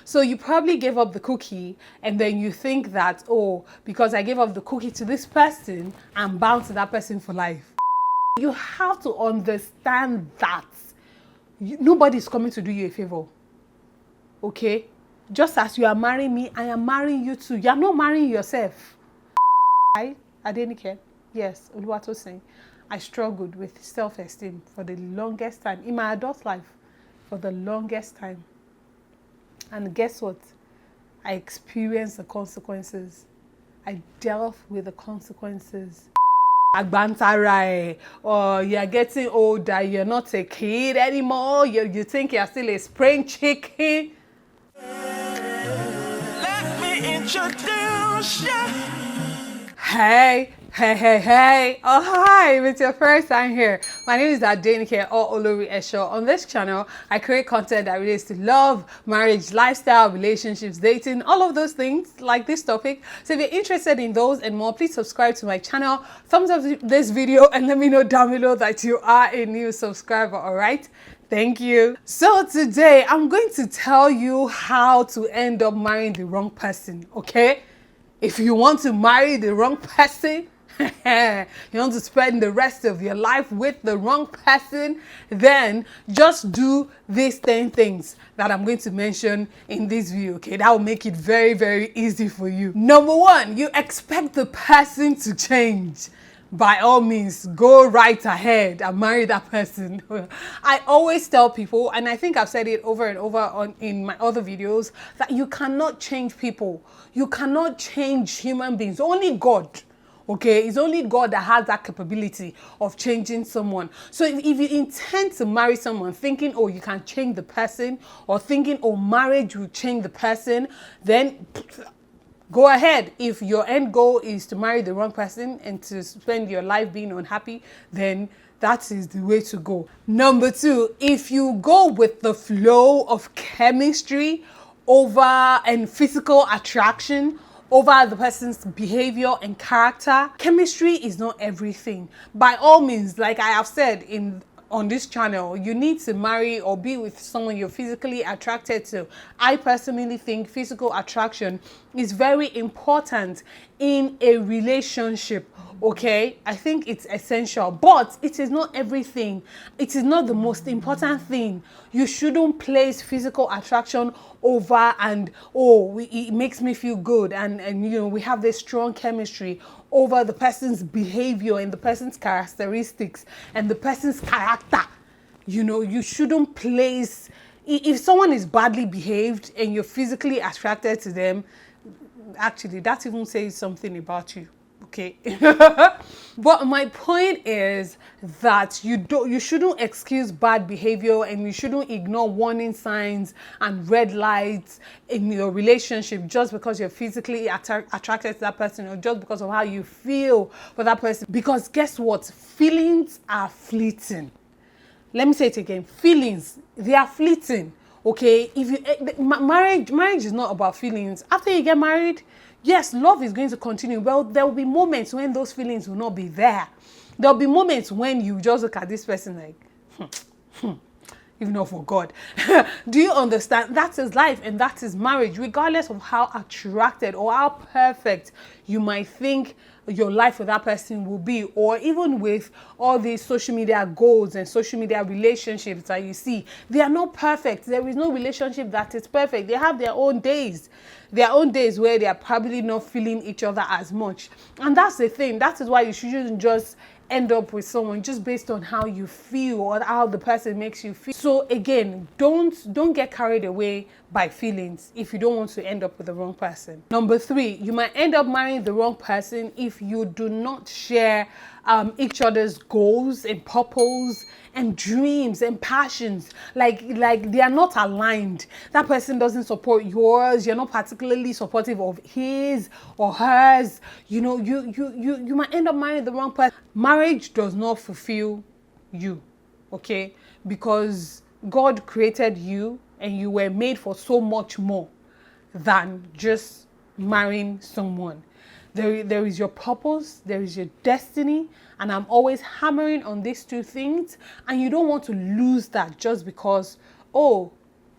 So you probably gave up the cookie and then you think that, oh, because I gave up the cookie to this person, I'm bound to that person for life. You have to understand that nobody's coming to do you a favor. Okay? Just as you are marrying me, I am marrying you too. You are not marrying yourself. Hi, Adenike. Yes, Oluwatosin. I struggled with self-esteem for the longest time in my adult life, for the longest time. And guess what? I experienced the consequences. I dealt with the consequences. Agbantara, or you're getting older, you're not a kid anymore, you think you're still a spring chicken. Let me introduce you. Hey. Oh, hi, if it's your first time here, my name is Adenike or Olori Esho. On this channel, I create content that relates to love, marriage, lifestyle, relationships, dating, all of those things like this topic. So if you're interested in those and more, please subscribe to my channel, thumbs up this video, and let me know down below that you are a new subscriber, all right? Thank you. So today, I'm going to tell you how to end up marrying the wrong person, okay? If you want to marry the wrong person, you want to spend the rest of your life with the wrong person, then just do these 10 things that I'm going to mention in this video, okay? That will make it very, very easy for you. Number 1, you expect the person to change. By all means, go right ahead and marry that person. I always tell people, and I think I've said it over and over in my other videos, that you cannot change people. You cannot change human beings. Only God. Okay, it's only God that has that capability of changing someone. So if you intend to marry someone thinking, oh, you can change the person, or thinking, oh, marriage will change the person, then go ahead. If your end goal is to marry the wrong person and to spend your life being unhappy, then that is the way to go. Number 2, if you go with the flow of chemistry and physical attraction over the person's behavior and character, chemistry is not everything. By all means, like I have said on this channel, you need to marry or be with someone you're physically attracted to. I personally think physical attraction is very important in a relationship. Okay, I think it's essential, but it is not everything. It is not the most important thing. You shouldn't place physical attraction over and, oh, it makes me feel good, and you know, we have this strong chemistry, over the person's behavior and the person's characteristics and the person's character. You know, you shouldn't place, if someone is badly behaved and you're physically attracted to them, actually that even says something about you. Okay. But my point is that you shouldn't excuse bad behavior, and you shouldn't ignore warning signs and red lights in your relationship just because you're physically attracted to that person, or just because of how you feel for that person. Because guess what? Feelings are fleeting. Let me say it again. Feelings, they are fleeting. Okay, if you marriage is not about feelings. After you get married, yes, love is going to continue. Well, there will be moments when those feelings will not be there. There will be moments when you just look at this person like, if not for God. Do you understand? That is life and that is marriage, regardless of how attracted or how perfect you might think your life with that person will be, or even with all these social media goals and social media relationships that you see. They are not perfect. There is no relationship that is perfect. They have their own days. Their own days where they are probably not feeling each other as much. And that's the thing. That is why you shouldn't just end up with someone just based on how you feel or how the person makes you feel. So again, don't get carried away by feelings if you don't want to end up with the wrong person. Number 3, you might end up marrying the wrong person if you do not share each other's goals and purpose and dreams and passions. Like they are not aligned. That person doesn't support yours. You're not particularly supportive of his or hers. You know, you might end up marrying the wrong person. Marriage does not fulfill you, okay? Because God created you and you were made for so much more than just marrying someone. There is your purpose, there is your destiny, and I'm always hammering on these 2 things, and you don't want to lose that just because, oh,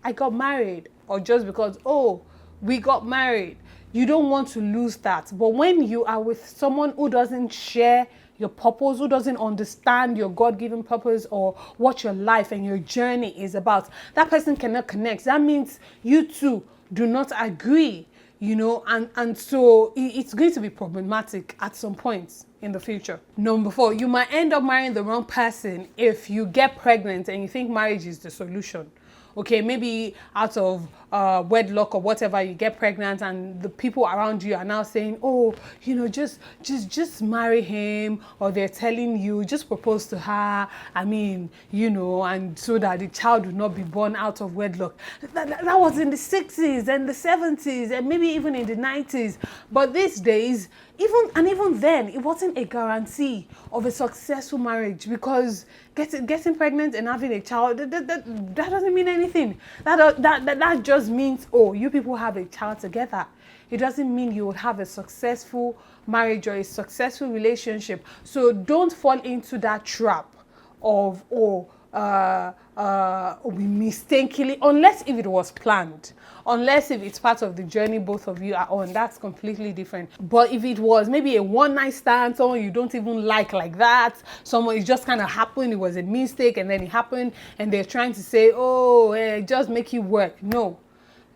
I got married, or just because, oh, we got married. You don't want to lose that. But when you are with someone who doesn't share your purpose, who doesn't understand your God-given purpose or what your life and your journey is about, that person cannot connect. That means you two do not agree, and so it's going to be problematic at some point in the future. Number 4, you might end up marrying the wrong person if you get pregnant and you think marriage is the solution. Okay, maybe out of wedlock or whatever, you get pregnant and the people around you are now saying, oh, just marry him, or they're telling you, just propose to her, and so that the child will not be born out of wedlock. That was in the 60s and the 70s and maybe even in the 90s. But these days, even then, it wasn't a guarantee of a successful marriage, because getting pregnant and having a child, that doesn't mean anything. That just means, oh, you people have a child together. It doesn't mean you will have a successful marriage or a successful relationship. So don't fall into that trap of, we mistakenly, unless if it was planned, unless if it's part of the journey both of you are on, that's completely different. But if it was maybe a one-night stand, someone you don't even like that, someone, it just kind of happened, it was a mistake and then it happened, and they're trying to say, oh, just make it work. No.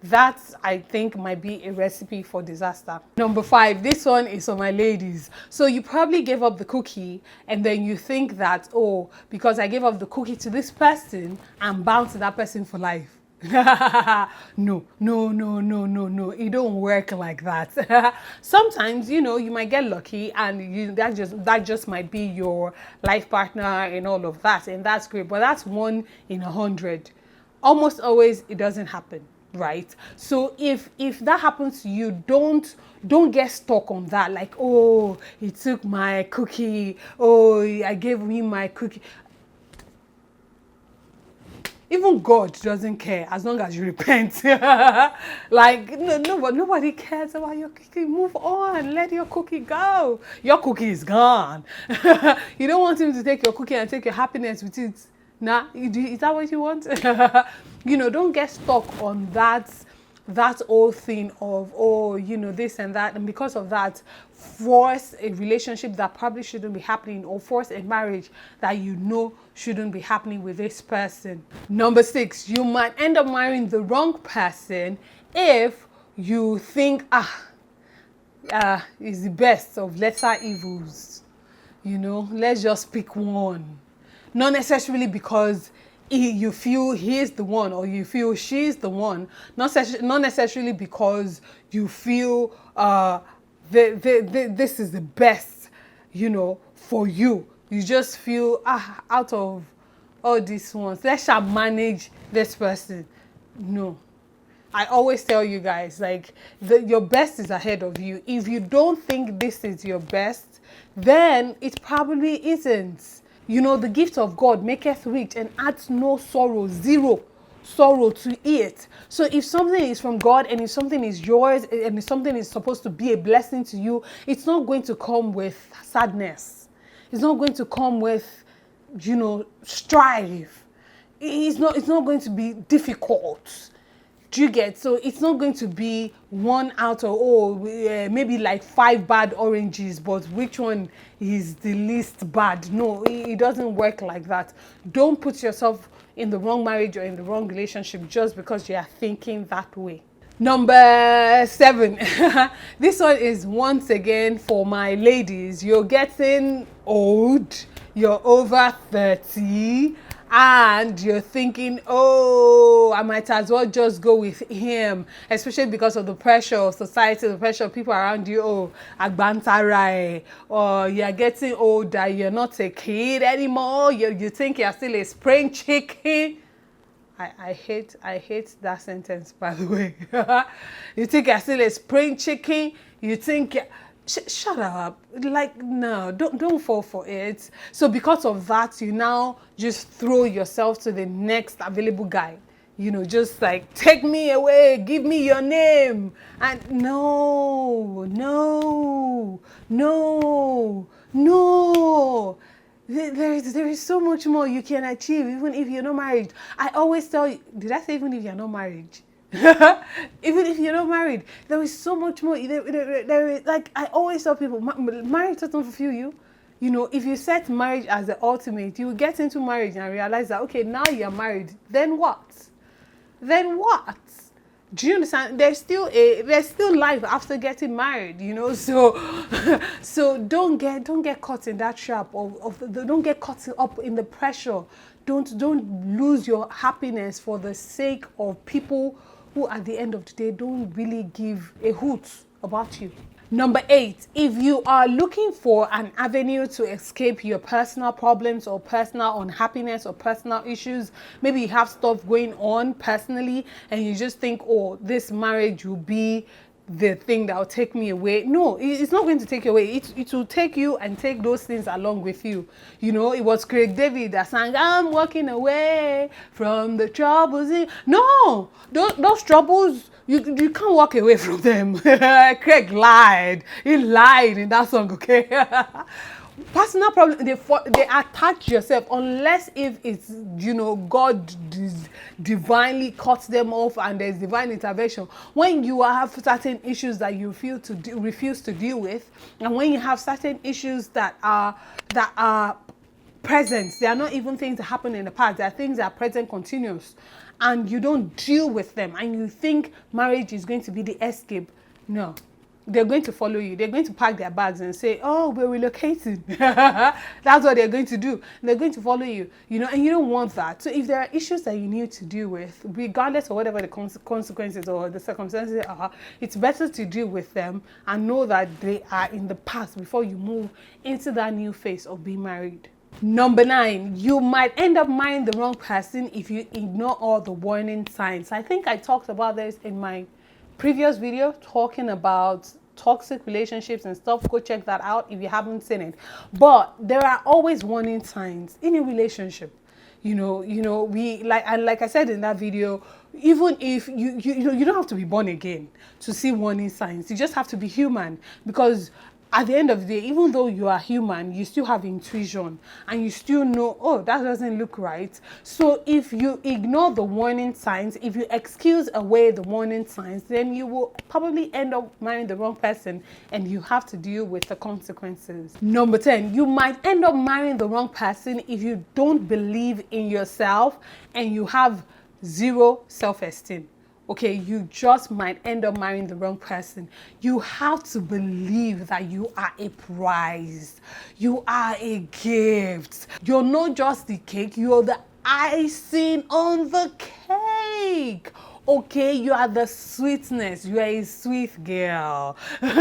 That, I think, might be a recipe for disaster. Number 5, this one is for my ladies. So you probably gave up the cookie and then you think that, oh, because I gave up the cookie to this person, I'm bound to that person for life. No. It don't work like that. Sometimes, you might get lucky and that just might be your life partner and all of that, and that's great. But that's 1 in 100. Almost always it doesn't happen. Right? So if that happens to you, don't get stuck on that, like, oh, he took my cookie, oh, I gave him my cookie. Even God doesn't care as long as you repent. Like, nobody cares about your cookie. Move on. Let your cookie go. Your cookie is gone. You don't want him to take your cookie and take your happiness with it. Nah, is that what you want? Don't get stuck on that old thing of, oh, this and that, and because of that, force a relationship that probably shouldn't be happening, or force a marriage that shouldn't be happening with this person. Number 6, you might end up marrying the wrong person if you think, it's the best of lesser evils. Let's just pick one. Not necessarily because you feel he's the one or you feel she's the one. Not necessarily because you feel this is the best, for you. You just feel, out of all these ones, let's manage this person. No. I always tell you guys, like, your best is ahead of you. If you don't think this is your best, then it probably isn't. The gift of God maketh rich and adds no sorrow, zero sorrow to it. So if something is from God and if something is yours and if something is supposed to be a blessing to you, it's not going to come with sadness. It's not going to come with, strife. It's not going to be difficult. Do you get? So it's not going to be one out of, maybe like 5 bad oranges, but which one is the least bad? No, it doesn't work like that. Don't put yourself in the wrong marriage or in the wrong relationship just because you are thinking that way. Number 7. This one is once again for my ladies. You're getting old. You're over 30. And you're thinking, oh, I might as well just go with him, especially because of the pressure of society, the pressure of people around you. Oh, agbantarai, or you're getting older, you're not a kid anymore. You think you're still a spring chicken. I hate that sentence, by the way. You think you're still a spring chicken. You think. Shut up. Like, no, don't fall for it. So because of that, you now just throw yourself to the next available guy. Just like, take me away, give me your name. And no. There is so much more you can achieve even if you're not married. I always tell you, did I say even if you're not married? Even if you're not married, there is so much more. There is, like I always tell people, marriage doesn't fulfill you. You know, if you set marriage as the ultimate, you will get into marriage and realize that, okay, now you're married, then what? Then what? Do you understand? There's still life after getting married, you know. So so don't get caught in that trap don't get caught up in the pressure. Don't lose your happiness for the sake of people who at the end of the day don't really give a hoot about you. Number 8, if you are looking for an avenue to escape your personal problems or personal unhappiness or personal issues, maybe you have stuff going on personally and you just think, oh, this marriage will be the thing that will take me away. No, it's not going to take you away. It will take you and take those things along with you. You know, it was Craig David that sang, I'm walking away from the troubles. No, those troubles, you can't walk away from them. Craig lied. He lied in that song, okay? Personal problem, they attach yourself unless if it's, you know, God divinely cuts them off and there's divine intervention. When you have certain issues that you refuse to deal with, and when you have certain issues that are present, they are not even things that happen in the past, they are things that are present continuous, and you don't deal with them, and you think marriage is going to be the escape. No. They're going to follow you. They're going to pack their bags and say, oh, we're relocating. That's what they're going to do. They're going to follow you, you know, and you don't want that. So if there are issues that you need to deal with, regardless of whatever the consequences or the circumstances are, it's better to deal with them and know that they are in the past before you move into that new phase of being married. Number 9, you might end up marrying the wrong person if you ignore all the warning signs. I think I talked about this in my previous video talking about toxic relationships and stuff. Go check that out if you haven't seen it. But there are always warning signs in a relationship. You know, like I said in that video, even if you don't have to be born again to see warning signs. You just have to be human, because at the end of the day, even though you are human, you still have intuition and you still know, oh, that doesn't look right. So if you ignore the warning signs, if you excuse away the warning signs, then you will probably end up marrying the wrong person and you have to deal with the consequences. Number 10, you might end up marrying the wrong person if you don't believe in yourself and you have zero self-esteem. Okay, you just might end up marrying the wrong person. You have to believe that you are a prize. You are a gift. You're not just the cake, you're the icing on the cake. Okay, you are the sweetness. You are a sweet girl. And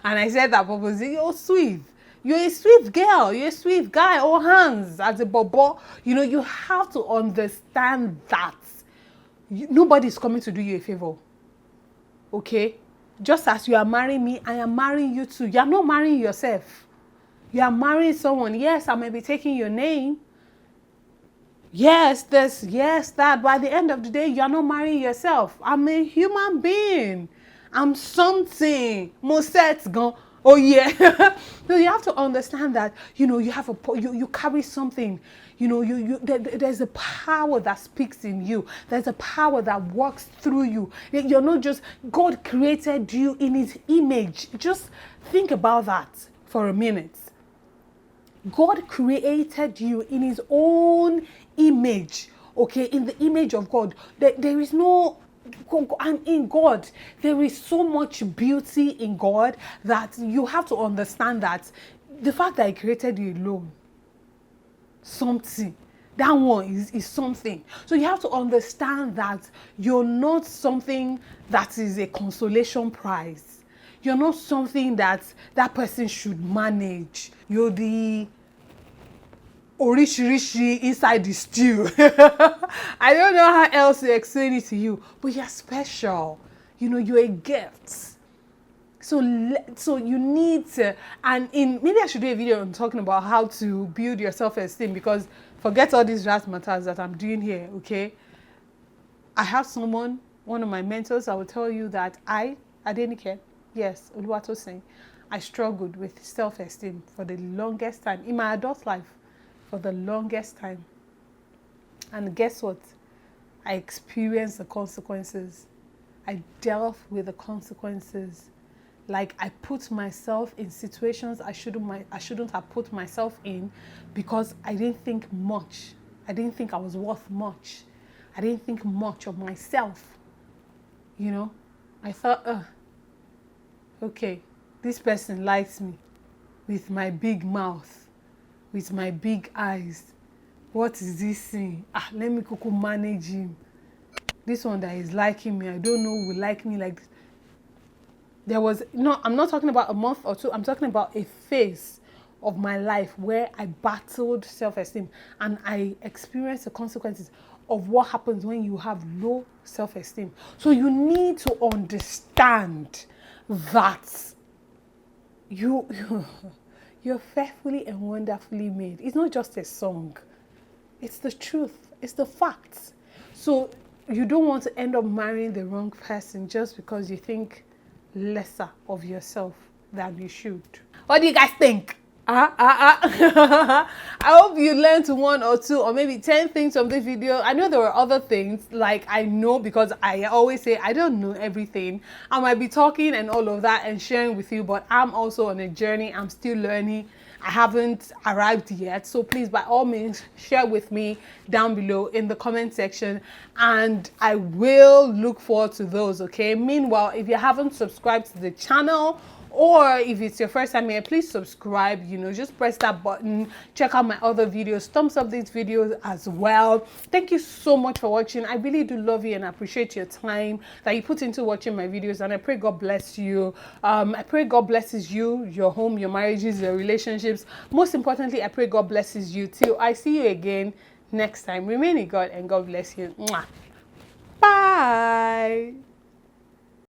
I said that purposely, you're sweet. You're a sweet girl. You're a sweet guy. All hands as a bobo. You know, you have to understand that. Nobody's coming to do you a favor. Okay? Just as you are marrying me, I am marrying you too. You are not marrying yourself. You are marrying someone. Yes, I may be taking your name. Yes, this, yes, that. But at the end of the day, you are not marrying yourself. I'm a human being. I'm something. Moset's gone. Oh yeah. So you have to understand that, you know, you have you carry something. You know, there's a power that speaks in you. There's a power that works through you. You're not just, God created you in his image. Just think about that for a minute. God created you in his own image. Okay, in the image of God. There is no, and in God, there is so much beauty in God that you have to understand that the fact that he created you alone, something, that one is something. So you have to understand that you're not something that is a consolation prize. You're not something that person should manage. You're the orishirishi inside the stew. I don't know how else to explain it to you, but you're special. You know, you're a gift. So you need to, and maybe I should do a video on talking about how to build your self-esteem, because forget all these razzmatazz that I'm doing here, okay? I have someone, one of my mentors, I will tell you that Adenike, yes, Oluwatosin, I struggled with self-esteem for the longest time, in my adult life, for the longest time. And guess what? I experienced the consequences. I dealt with the consequences. Like, I put myself in situations I shouldn't have put myself in, because I didn't think much. I didn't think I was worth much. I didn't think much of myself. You know, I thought, okay, this person likes me with my big mouth, with my big eyes. What is this thing? Let me kuku manage him. This one that is liking me, I don't know will like me like this. There was, no, I'm not talking about a month or two. I'm talking about a phase of my life where I battled self-esteem, and I experienced the consequences of what happens when you have low self-esteem. So you need to understand that you're fearfully and wonderfully made. It's not just a song. It's the truth. It's the facts. So you don't want to end up marrying the wrong person just because you think lesser of yourself than you should. What do you guys think? I hope you learned one or two or maybe 10 things from this video. I know there were other things, like I know, because I always say I don't know everything. I might be talking and all of that and sharing with you, but I'm also on a journey. I'm still learning. I haven't arrived yet. So please, by all means, share with me down below in the comment section, and I will look forward to those, okay? Meanwhile, if you haven't subscribed to the channel, or if it's your first time here, please subscribe. You know, just press that button, check out my other videos, thumbs up these videos as well. Thank you so much for watching. I really do love you and appreciate your time that you put into watching my videos, and I pray God bless you. I pray God blesses you, your home, your marriages, your relationships. Most importantly, I pray God blesses you. Till I see you again next time, remain in God, and God bless you. Mwah. Bye.